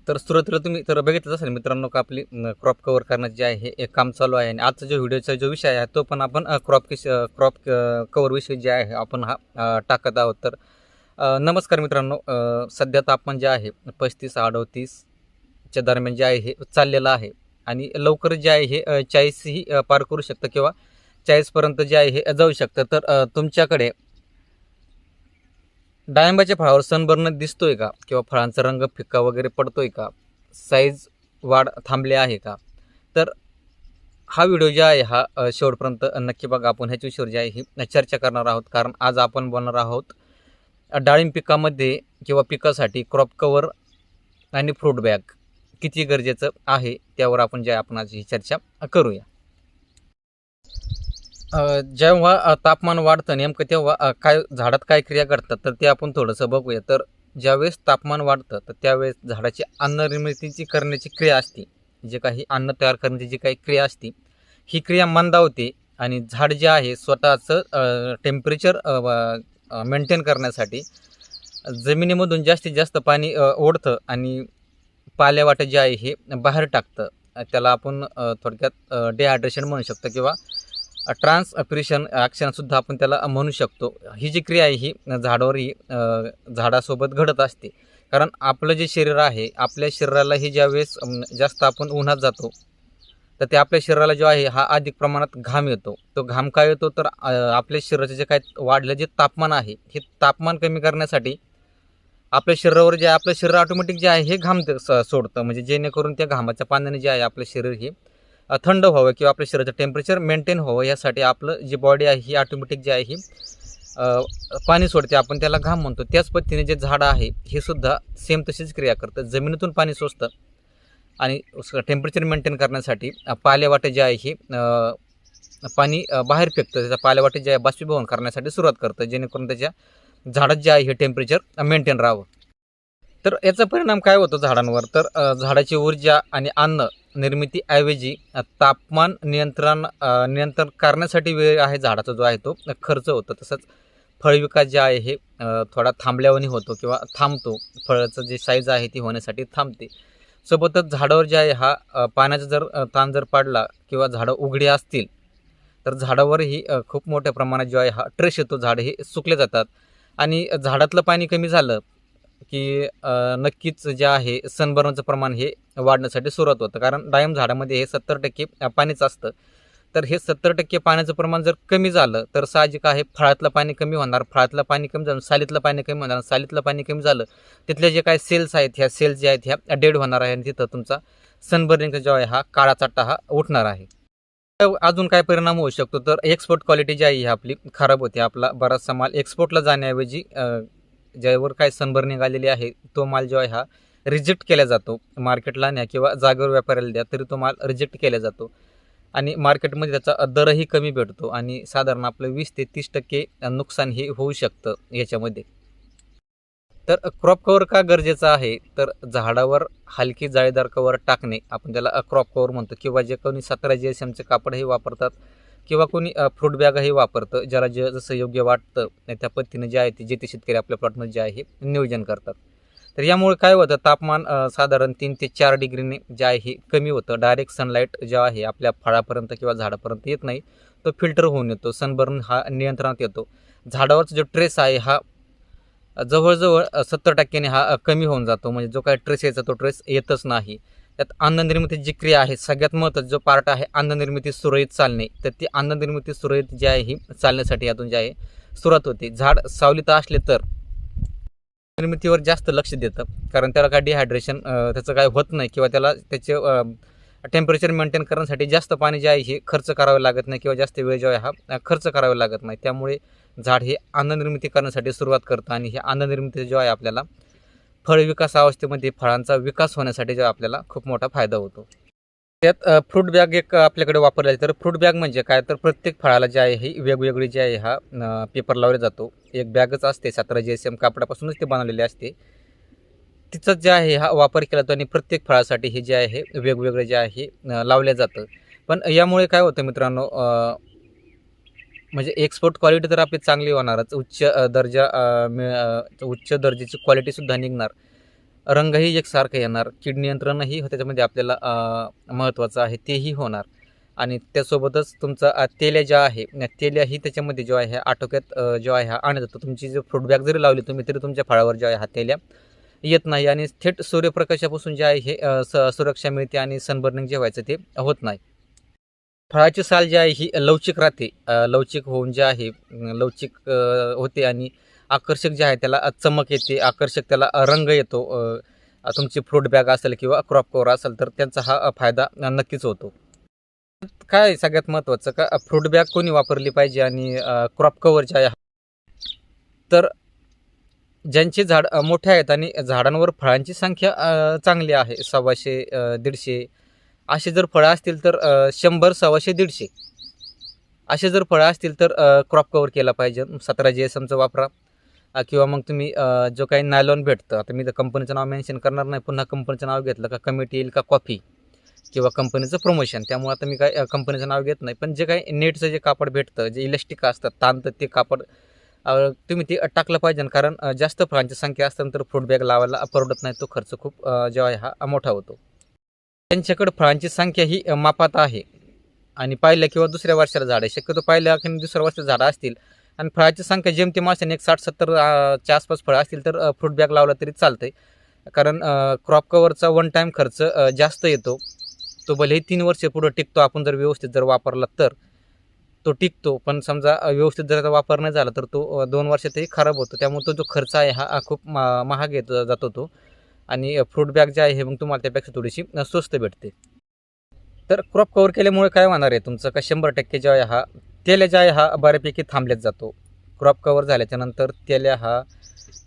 तर सुरुवातीला तुम्ही तर बघितलं असेल मित्रांनो का आपली क्रॉप कव्हर करण्याचे जे आहे हे एक काम चालू आहे आणि आजचा जो व्हिडिओचा जो विषय आहे तो पण आपण क्रॉप कव्हर विषयी जे आहे आपण हा टाकत आहोत. तर नमस्कार मित्रांनो, सध्या तापमान जे आहे 35-38च्या दरम्यान जे आहे हे चाललेलं आहे आणि लवकर जे आहे हे 40 ही पार करू शकतं किंवा 40पर्यंत जे आहे हे जाऊ शकतं. तर तुमच्याकडे डाळिंबाच्या फळावर सनबर्न दिसतोय का किंवा फळांचा रंग फिक्का वगैरे पडतोय का, साईज वाढ थांबले आहे का, तर हा व्हिडिओ जो आहे हा शेवटपर्यंत नक्की बघा. आपण ह्याच्या विषयावर जे आहे ही चर्चा करणार आहोत, कारण आज आपण बोलणार आहोत डाळिंब पिकामध्ये किंवा पिकासाठी क्रॉप कव्हर आणि फ्रूट बॅग किती गरजेचं आहे त्यावर आपण जे आपण आज ही चर्चा करूया. जेव्हा तापमान वाढतं नेमकं तेव्हा काय झाडात काय क्रिया घडतात तर ते आपण थोडंसं बघूया. तर ज्यावेळेस तापमान वाढतं तर त्यावेळेस झाडाची अन्ननिर्मितीची करण्याची क्रिया असते, जे काही अन्न तयार करण्याची जी काही क्रिया असते ही क्रिया मंदावते आणि झाड जे आहे स्वतःचं टेम्परेचर मेंटेन करण्यासाठी जमिनीमधून जास्तीत जास्त पाणी ओढतं आणि पालेवाटे जे आहे हे बाहेर टाकतं. त्याला आपण थोडक्यात डिहायड्रेशन म्हणू शकतो किंवा ट्रान्सपिरेशन ॲक्शनसुद्धा आपण त्याला म्हणू शकतो. ही जी क्रिया आहे ही झाडावरही झाडासोबत घडत असते, कारण आपलं जे शरीर आहे आपल्या शरीराला ही ज्यावेळेस जास्त आपण उन्हात जातो तर ते आपल्या शरीराला जो आहे हा अधिक प्रमाणात घाम येतो. तो घाम काय येतो तर आपल्या शरीराचे जे काय वाढलं जे तापमान आहे हे तापमान कमी करण्यासाठी आपल्या शरीरावर जे आहे आपलं शरीर ऑटोमॅटिक जे आहे हे घाम सोडतं, म्हणजे जेणेकरून त्या घामाच्या पाण्याने जे आहे आपलं शरीर हे थंड व्हावं किंवा आपल्या शरीराचं टेम्परेचर मेंटेन व्हावं यासाठी आपलं जी बॉडी आहे ही ऑटोमॅटिक जे आहे ही पाणी सोडते, आपण त्याला घाम म्हणतो. त्याच पद्धतीने जे झाड आहे हे सुद्धा सेम तशीच क्रिया करतं, जमिनीतून पाणी शोषतं आणि टेम्परेचर मेंटेन करण्यासाठी पालेवाटे जे आहे हे पाणी बाहेर फेकतं, त्याच्या पालेवाटे जे आहे बाष्पीभवन करण्यासाठी सुरुवात करतं, जेणेकरून त्याच्या झाडात जे आहे हे टेम्परेचर मेंटेन राहावं. तर याचा परिणाम काय होतो झाडांवर, तर झाडाची ऊर्जा आणि अन्न निर्मितीऐवजी तापमान नियंत्रण करण्यासाठी वेळ आहे झाडाचा जो आहे तो खर्च होतो. तसंच फळविकास जे आहे हे थोडा थांबल्यावानी होतो किंवा थांबतो, फळाचं जे साईज आहे ती होण्यासाठी थांबते. सोबतच झाडावर जे आहे हा पाण्याचा जर ताण जर पडला किंवा झाडं उघडी असतील तर झाडावरही खूप मोठ्या प्रमाणात जो आहे हा ट्रेस येतो, झाडं हे सुकले जातात आणि झाडातलं पाणी कमी झालं की नक्कीच जे आहे सनबर्नचं प्रमाण हे वाढण्यासाठी सुरुवात होतं, कारण डाळिंब झाडामध्ये हे 70% पाणीच असतं. तर हे 70% पाण्याचं प्रमाण जर कमी झालं तर साहजिक आहे फळातलं पाणी कमी होणार, फळातलं पाणी कमी झालं सालीतलं पाणी कमी होणार, सालीतलं पाणी कमी झालं तिथले जे काही सेल्स आहेत ह्या सेल्स जे आहेत ह्या डेड होणार आहे आणि तिथं तुमचा सनबर्निंगचा जो आहे हा काळा चट्टा हा उठणार आहे. अजून काय परिणाम होऊ शकतो तर एक्सपोर्ट क्वालिटी जी आहे ही आपली खराब होते. आपला बराचसा माल एक्सपोर्टला जाण्याऐवजी ज्यावर काय सनबर्निंग आलेली आहे तो माल जो आहे हा रिजेक्ट केला जातो. मार्केटला न्या किंवा जागेवर व्यापाऱ्याला द्या तरी तो माल रिजेक्ट केला जातो आणि मार्केटमध्ये त्याचा दरही कमी भेटतो आणि साधारण आपलं 20 ते 30% नुकसान हे होऊ शकतं याच्यामध्ये. तर क्रॉप कव्हर का गरजेचं आहे तर झाडावर हलकी जाळीदार कव्हर टाकणे, आपण त्याला क्रॉप कव्हर म्हणतो, किंवा जे कोणी 17 GSMचे कापडही वापरतात किंवा कोणी फ्रूट बॅगही वापरतं, ज्याला जे जसं योग्य वाटतं त्या पद्धतीने जे आहे ते जे शेतकरी आपल्या प्लॉटमध्ये जे आहे हे नियोजन करतात. तर यामुळे काय होतं तापमान साधारण 3 ते 4 डिग्रीने जे आहे हे कमी होतं. डायरेक्ट सनलाईट जो आहे आपल्या फळापर्यंत किंवा झाडापर्यंत येत नाही, तो फिल्टर होऊन येतो, सनबर्न हा नियंत्रणात येतो. झाडावरचा जो ट्रेस आहे हा जवळजवळ 70% हा कमी होऊन जातो. म्हणजे जो काही ट्रेस यायचा तो ट्रेस येतच नाही. त्यात अन्ननिर्मितीची जी क्रिया आहे, सगळ्यात महत्त्वाचा जो पार्ट आहे अन्ननिर्मिती सुरळीत चालणे. तर ती अन्ननिर्मिती सुरळीत जी आहे ही चालण्यासाठी यातून जे आहे सुरुवात होते. झाड सावलीत असले तर निर्मितीवर जास्त लक्ष देतं, कारण त्याला काय डिहायड्रेशन त्याचं काय होत नाही किंवा त्याला त्याचे टेम्परेचर मेंटेन करण्यासाठी जास्त पाणी जे आहे हे खर्च करावे लागत नाही किंवा जास्त वेळ जो आहे हा खर्च करावा लागत नाही. त्यामुळे झाड हे अन्ननिर्मिती करण्यासाठी सुरुवात करतं आणि हे अन्ननिर्मिती जो आहे आपल्याला फळ विकास अवस्थेमध्ये फळांचा विकास होण्यासाठी जो आपल्याला खूप मोठा फायदा होतो. त्यात फ्रूट बॅग एक आपल्याकडे वापरला जाते. तर फ्रूट बॅग म्हणजे काय, तर प्रत्येक फळाला जे आहे ही वेगवेगळी जी आहे हा पेपर लावला जातो. एक बॅगच असते 17 GSM कापडापासूनच ते बनवलेले असते. तिचं जे आहे हा वापर केला जातो आणि प्रत्येक फळासाठी हे जे आहे वेगवेगळे जे आहे लावलं जातं. पण यामुळे काय होतं मित्रांनो, म्हणजे एक्सपोर्ट क्वालिटी तर आपली चांगली होणारच. उच्च दर्जाची क्वालिटीसुद्धा निघणार. रंगही एकसारखं येणार. कीड नियंत्रणही त्याच्यामध्ये आपल्याला महत्त्वाचं आहे तेही होणार. आणि त्यासोबतच तुमचा तेल्या ज्या आहे तेल्याही त्याच्यामध्ये जो आहे आटोक्यात जो आहे हा आणत जातो. तुमची जो फ्रूट बॅग जरी लावली तुम्ही तरी तुमच्या फळावर जो आहे हा तेल्या येत नाही आणि थेट सूर्यप्रकाशापासून जे आहे हे सुरक्षा मिळते आणि सनबर्निंग जे व्हायचं ते होत नाही. फळाची साल जी आहे ही लवचिक राहते. लवचिक होऊन जे आहे लवचिक होते आणि आकर्षक जे आहे त्याला चमक येते, आकर्षक त्याला रंग येतो. तुमची फ्रूट बॅग असेल किंवा क्रॉप कव्हर असेल तर त्यांचा हा फायदा नक्कीच होतो. काय सगळ्यात महत्त्वाचं का फ्रूट बॅग कोणी वापरली पाहिजे आणि क्रॉप कव्हर जे आहे तर ज्यांचे झाड मोठे आहेत आणि झाडांवर फळांची संख्या चांगली आहे 100, 150 असे जर फळं असतील तर 100, 100, 150 असे जर फळं असतील तर क्रॉप कव्हर केला पाहिजे. 17 GSMचा वापरा किंवा मग तुम्ही जो काही नायलॉन भेटतं, आता मी तर कंपनीचं नाव मेन्शन करणार नाही, पुन्हा कंपनीचं नाव घेतलं का कमिटी येईल का कॉफी किंवा कंपनीचं प्रमोशन. त्यामुळे आता मी काय कंपनीचं नाव घेत नाही. पण जे काही नेटचं जे कापड भेटतं, जे इलास्टिक असतात ताणतं ते कापड तुम्ही ते टाकलं पाहिजे. कारण जास्त फळांची संख्या असल्यानंतर फ्रूट बॅग लावायला परवडत नाही. तो खर्च खूप जो आहे हा मोठा होतो. त्यांच्याकडे फळांची संख्या ही मापात आहे आणि पहिल्या किंवा दुसऱ्या वर्षाला झाड आहे. शक्यतो पहिल्या किंवा दुसऱ्या वर्षाला झाडं असतील आणि फळाची संख्या जेमतेम असेल एक 60-70 च्या आसपास फळं असतील तर फ्रूट बॅग लावला तरी चालतंय. कारण क्रॉप कव्हरचा वन टाईम खर्च जास्त येतो. तो भलेही 3 वर्ष पुढं टिकतो. आपण जर व्यवस्थित जर वापरला तर तो टिकतो. पण समजा व्यवस्थित जर त्याचा वापर नाही झाला तर तो 2 वर्षातही खराब होतो. त्यामुळे तो जो खर्च आहे हा खूप महाग येत जातो तो. आणि फ्रूट बॅग जे आहे हे मग तुम्हाला त्यापेक्षा थोडीशी स्वस्त भेटते. तर क्रॉप कव्हर केल्यामुळे काय होणार आहे तुमचं का 100% जो आहे हा तेल्या जे आहे हा बऱ्यापैकी थांबल्याच जातो. क्रॉप कव्हर झाल्याच्यानंतर तेल्या हा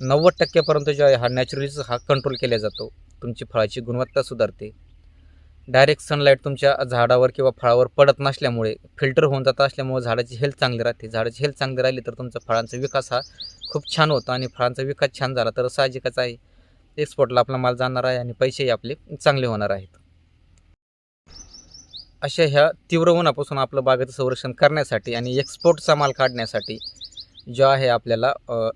90% पर्यंत जो आहे हा नॅचरलीच हा कंट्रोल केला जातो. तुमची फळाची गुणवत्ता सुधारते. डायरेक्ट सनलाईट तुमच्या झाडावर किंवा फळावर पडत नसल्यामुळे फिल्टर होऊन जात असल्यामुळे झाडाची हेल्थ चांगली राहते. झाडाची हेल्थ चांगली राहिली तर तुमचा फळांचा विकास हा खूप छान होतो आणि फळांचा विकास छान झाला तर साहजिकच आहे एक्सपोर्टला आपला माल जाणार आहे आणि पैसेही आपले चांगले होणार आहेत. अशा ह्या तीव्र उन्हापासून आपलं बागेचं संरक्षण करण्यासाठी आणि एक्सपोर्टचा माल काढण्यासाठी जो आहे आपल्याला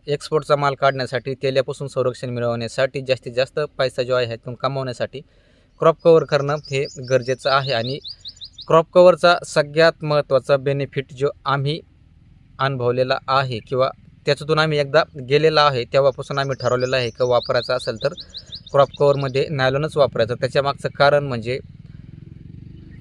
एक्सपोर्टचा माल काढण्यासाठी तेल्यापासून संरक्षण मिळवण्यासाठी जास्तीत जास्त पैसा जो आहे ह्यातून कमावण्यासाठी क्रॉप कव्हर करणं हे गरजेचं आहे. आणि क्रॉप कव्हरचा सगळ्यात महत्त्वाचा बेनिफिट जो आम्ही अनुभवलेला आहे किंवा त्याच्यातून आम्ही एकदा गेलेला आहे तेव्हापासून आम्ही ठरवलेलं आहे की वापरायचं असेल तर क्रॉप कव्हरमध्ये नायलॉनच वापरायचं. त्याच्यामागचं कारण म्हणजे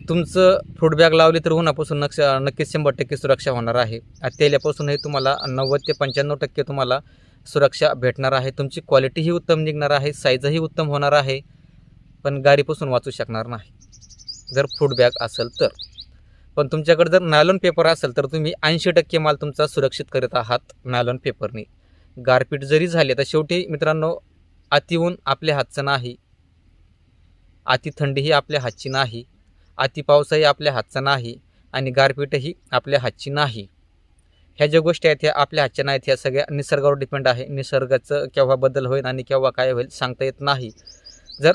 तुमचं फ्रूट बॅग लावली तर उन्हापासून नक्कीच 100% सुरक्षा होणार आहे. तेल्यापासूनही तुम्हाला 90 ते 95% तुम्हाला सुरक्षा भेटणार आहे. तुमची क्वालिटीही उत्तम निघणार आहे, साईजही उत्तम होणार आहे, पण गाडीपासून वाचू शकणार नाही जर फ्रूट बॅग असेल तर. पण तुमच्याकडे जर नायलॉन पेपर असेल तर तुम्ही 80% माल तुमचा सुरक्षित करत आहात नायलॉन पेपरने. गारपीट जरी झाले तर शेवटी मित्रांनो अति ऊन आपल्या हातचं नाही, अति थंडीही आपल्या हातची नाही, अति पावसही आपल्या हातचा नाही आणि गारपीटही आपल्या हातची नाही. ह्या ज्या गोष्टी आहेत ह्या आपल्या हातच्या नाहीत. ह्या सगळ्या निसर्गावर डिपेंड आहे. निसर्गाचं केव्हा बदल होईल आणि केव्हा काय होईल सांगता येत नाही. जर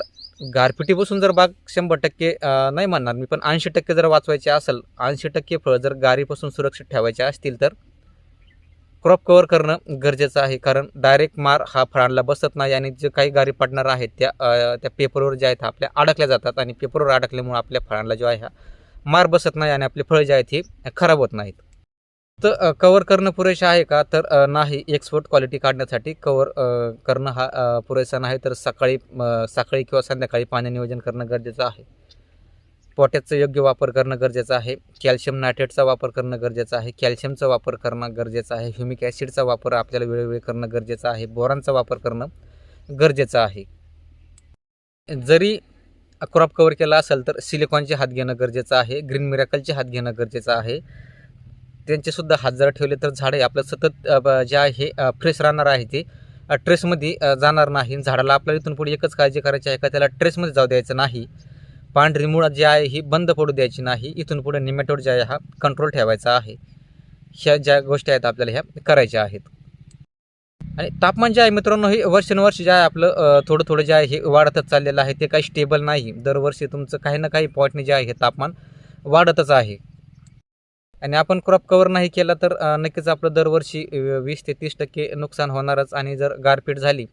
गारपिटीपासून जर बाग 100% नाही म्हणणार मी, पण 80% जर वाचवायचे असेल, 80% फळं जर गारीपासून सुरक्षित ठेवायचे असतील तर क्रॉप कव्हर करणं गरजेचं आहे. कारण डायरेक्ट मार हा फळांना बसत नाही आणि जे काही गारी पडणार आहेत त्या पेपरवर जे आहेत आपल्या अडकल्या जातात आणि पेपरवर अडकल्यामुळे आपल्या फळांना जो आहे हा मार बसत नाही आणि आपले फळं जे आहेत हे खराब होत नाहीत. फक्त कव्हर करणं पुरेसे आहे का? तर नाही. एक्सपोर्ट क्वालिटी काढण्यासाठी कव्हर करणं हा पुरेसा नाही. तर सकाळी किंवा संध्याकाळी पाणी नियोजन करणं गरजेचं आहे. पोटॅशचा योग्य वापर करणं गरजेचं आहे. कॅल्शियम नायट्रेटचा वापर करणं गरजेचं आहे. कॅल्शियमचा वापर करणं गरजेचं आहे. ह्युमिक ॲसिडचा वापर आपल्याला वेळोवेळी करणं गरजेचं आहे. बोरानचा वापर करणं गरजेचं आहे. जरी क्रॉप कव्हर केला असेल तर सिलिकॉनचे हात घेणं गरजेचं आहे. ग्रीन मिरॅकलचे हात घेणं गरजेचं आहे. त्यांचेसुद्धा हात जर ठेवले तर झाडे आपलं सतत जे आहे फ्रेश राहणार आहे. ते ट्रेसमध्ये जाणार नाही. झाडाला आपल्याला इथून पुढे एकच काळजी करायची आहे का त्याला ट्रेसमध्ये जाऊ द्यायचं नाही. पांढरी मुळं जी आहे ही बंद पडू द्यायची नाही. इथून पुढे निमॅटोड जे आहे हा कंट्रोल ठेवायचा आहे. ह्या ज्या गोष्टी आहेत आपल्याला ह्या करायच्या आहेत. आणि तापमान जे आहे मित्रांनो हे वर्षानुवर्ष जे आहे आपलं थोडं थोडं जे आहे हे वाढतच चाललेलं आहे. ते काही स्टेबल नाही. दरवर्षी तुमचं काही ना काही पॉईंटने जे आहे हे तापमान वाढतच आहे. आणि आपण क्रॉप कव्हर नाही केला तर नक्कीच आपलं दरवर्षी 20 ते 30% नुकसान होणारच. आणि जर गारपीट झाली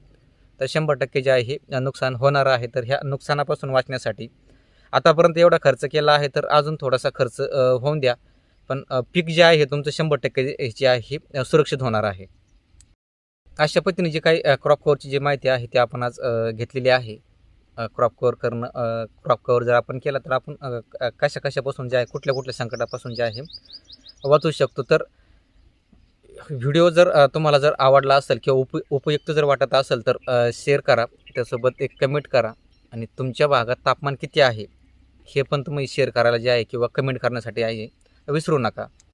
तर 100% जे आहे हे नुकसान होणार आहे. तर ह्या नुकसानापासून वाचण्यासाठी आतापर्यंत एवढा खर्च केला आहे तर अजून थोडासा खर्च होऊन द्या. पण पीक जे आहे हे तुमचं 100% जे आहे हे सुरक्षित होणार आहे. अशा पद्धतीने जे काही क्रॉप कव्हरची जी माहिती आहे ती आपण आज घेतलेली आहे. क्रॉप कव्हर करणं क्रॉप कव्हर जर आपण केला तर आपण कशापासून जे आहे कुठल्या संकटापासून जे आहे वाचू शकतो. तर व्हिडिओ जर तुम्हाला जर आवडला असेल किंवा उपयुक्त जर वाटत असेल तर शेअर करा. त्यासोबत एक कमेंट करा. आणि तुमच्या भागात तापमान किती आहे हे पण तुम्ही शेअर करायला जे आहे किंवा कमेंट करण्यासाठी आहे विसरू नका.